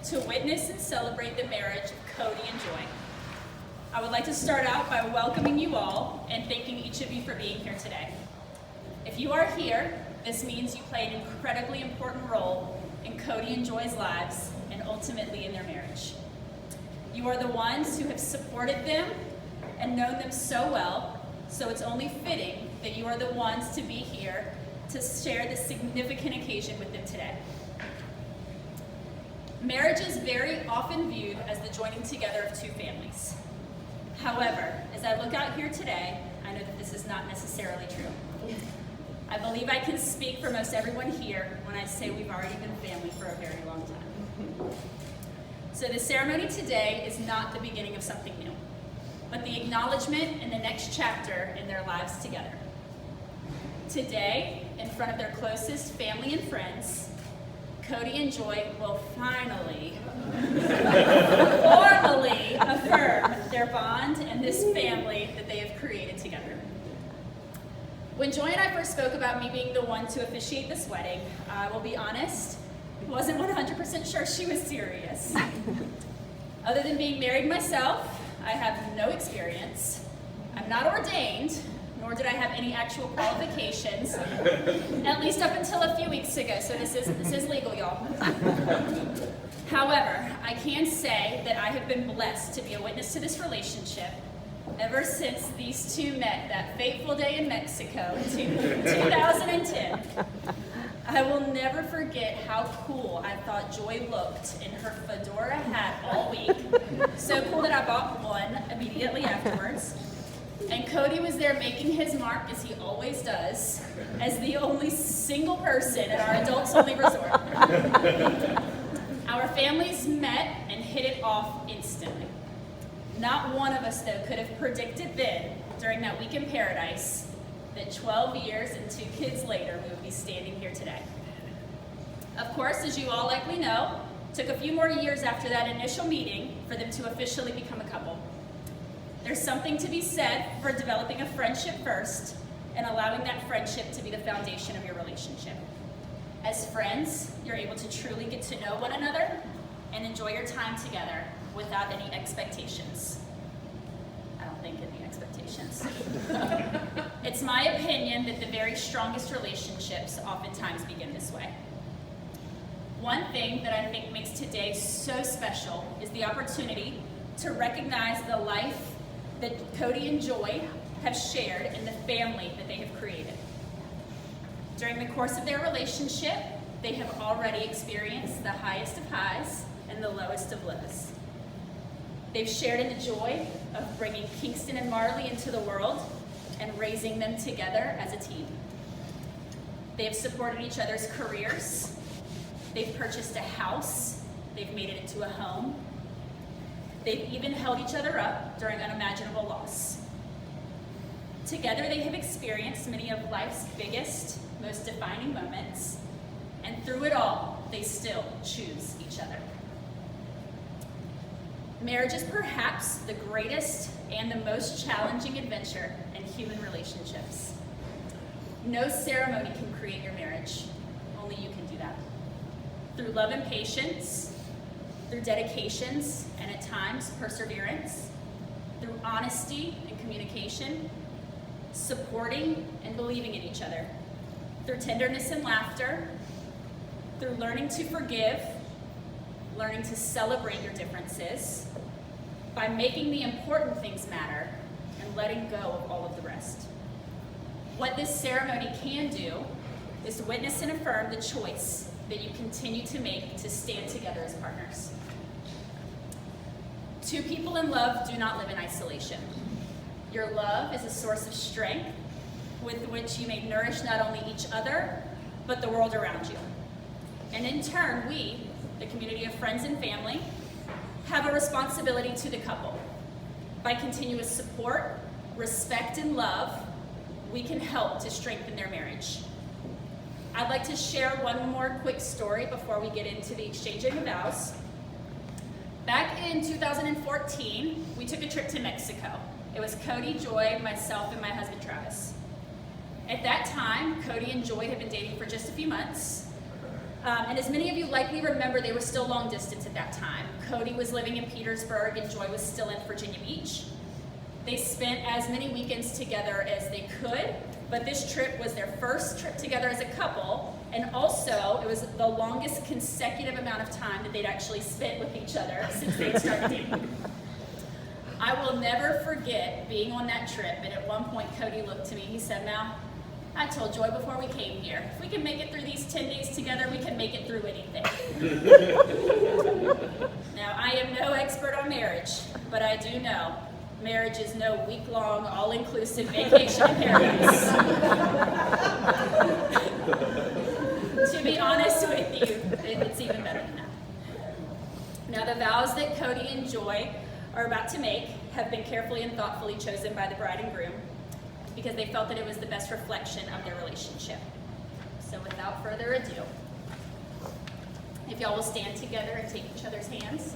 to witness and celebrate the marriage of Kody and Joy. I would like to start out by welcoming you all and thanking each of you for being here today. If you are here, this means you play an incredibly important role in Kody and Joy's lives and ultimately in their marriage. You are the ones who have supported them and known them so well, so it's only fitting that you are the ones to be here to share this significant occasion with them today. Marriage is very often viewed as the joining together of two families. However, as I look out here today, I know that this is not necessarily true. I believe I can speak for most everyone here when I say we've already been family for a very long time. So the ceremony today is not the beginning of something new, but the acknowledgement in the next chapter in their lives together. Today, in front of their closest family and friends, Kody and Joy will finally, formally affirm their bond and this family that they have created together. When Joy and I first spoke about me being the one to officiate this wedding, I will be honest, wasn't 100% sure she was serious. Other than being married myself, I have no experience. I'm not ordained, nor did I have any actual qualifications, at least up until a few weeks ago, so this is legal, y'all. However, I can say that I have been blessed to be a witness to this relationship ever since these two met that fateful day in Mexico in 2010. I will never forget how cool I thought Joy looked in her fedora hat all week. So cool that I bought one immediately afterwards. And Kody was there making his mark, as he always does, as the only single person at our adults-only resort. Our families met and hit it off instantly. Not one of us, though, could have predicted then, during that week in paradise, that 12 years and 2 kids later, we would be standing here today. Of course, as you all likely know, it took a few more years after that initial meeting for them to officially become a couple. There's something to be said for developing a friendship first and allowing that friendship to be the foundation of your relationship. As friends, you're able to truly get to know one another and enjoy your time together without any expectations. I don't think any expectations. It's my opinion that the very strongest relationships oftentimes begin this way. One thing that I think makes today so special is the opportunity to recognize the life that Kody and Joy have shared in the family that they have created. During the course of their relationship, they have already experienced the highest of highs and the lowest of lows. They've shared in the joy of bringing Kingston and Marley into the world and raising them together as a team. They have supported each other's careers. They've purchased a house. They've made it into a home. They've even held each other up during unimaginable loss. Together, they have experienced many of life's biggest, most defining moments, and through it all, they still choose each other. Marriage is perhaps the greatest and the most challenging adventure in human relationships. No ceremony can create your marriage. Only you can do that. Through love and patience, through dedications and at times perseverance, through honesty and communication, supporting and believing in each other, through tenderness and laughter, through learning to forgive, learning to celebrate your differences, by making the important things matter and letting go of all of the rest. What this ceremony can do is to witness and affirm the choice that you continue to make to stand together as partners. Two people in love do not live in isolation. Your love is a source of strength with which you may nourish not only each other, but the world around you. And in turn, we, the community of friends and family, have a responsibility to the couple. By continuous support, respect, and love, we can help to strengthen their marriage. I'd like to share one more quick story before we get into the exchanging of vows. Back in 2014, we took a trip to Mexico. It was Kody, Joy, myself, and my husband, Travis. At that time, Kody and Joy had been dating for just a few months. And as many of you likely remember, they were still long distance at that time. Kody was living in Petersburg and Joy was still in Virginia Beach. They spent as many weekends together as they could, but this trip was their first trip together as a couple, and also it was the longest consecutive amount of time that they'd actually spent with each other since they'd started dating. I will never forget being on that trip, and at one point Kody looked to me, he said, "Mal, I told Joy before we came here, if we can make it through these 10 days together, we can make it through anything." Now, I am no expert on marriage, but I do know marriage is no week-long, all-inclusive vacation in paradise. To be honest with you, it's even better than that. Now, the vows that Kody and Joy are about to make have been carefully and thoughtfully chosen by the bride and groom because they felt that it was the best reflection of their relationship. So without further ado, if y'all will stand together and take each other's hands.